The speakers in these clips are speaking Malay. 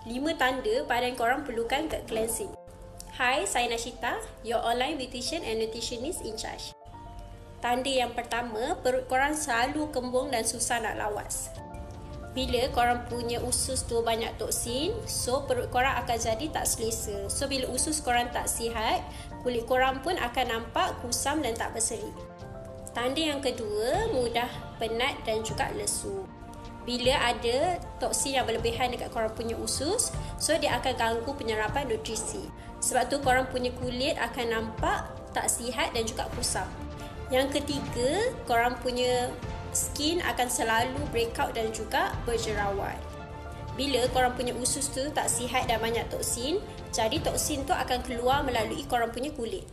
5 tanda badan korang perlukan gut cleansing. Hai, saya Nashita, your online beautician and nutritionist in charge. Tanda yang pertama, perut korang selalu kembung dan susah nak lawas. Bila korang punya usus tu banyak toksin, so perut korang akan jadi tak selesa. So bila usus korang tak sihat, kulit korang pun akan nampak kusam dan tak berseri. Tanda yang kedua, mudah penat dan juga lesu. Bila ada toksin yang berlebihan dekat korang punya usus, so dia akan ganggu penyerapan nutrisi. Sebab tu korang punya kulit akan nampak tak sihat dan juga kusam. Yang ketiga, korang punya skin akan selalu breakout dan juga berjerawat. Bila korang punya usus tu tak sihat dan banyak toksin, jadi toksin tu akan keluar melalui korang punya kulit.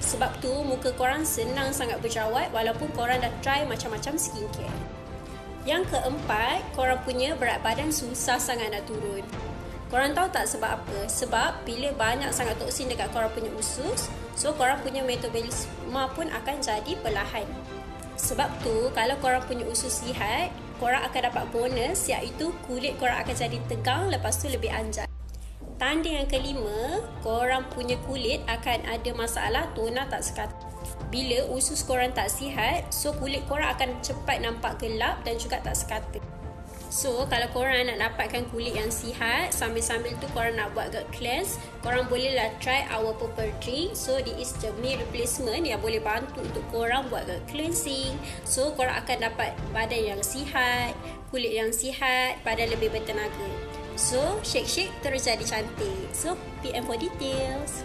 Sebab tu muka korang senang sangat berjerawat walaupun korang dah try macam-macam skincare. Yang keempat, korang punya berat badan susah sangat nak turun. Korang tahu tak sebab apa? Sebab bila banyak sangat toksin dekat korang punya usus, so korang punya metabolisme pun akan jadi perlahan. Sebab tu, kalau korang punya usus sihat, korang akan dapat bonus, iaitu kulit korang akan jadi tegang, lepas tu lebih anjat. Tanda yang kelima, korang punya kulit akan ada masalah toner tak sekata. Bila usus korang tak sihat, so kulit korang akan cepat nampak gelap dan juga tak sekata. So, kalau korang nak dapatkan kulit yang sihat, sambil-sambil tu korang nak buat gut cleanse, korang bolehlah try our purple drink. So, this is the meal replacement yang boleh bantu untuk korang buat gut cleansing. So, korang akan dapat badan yang sihat, kulit yang sihat, badan lebih bertenaga. So, shake-shake terus jadi cantik. So, PM for details.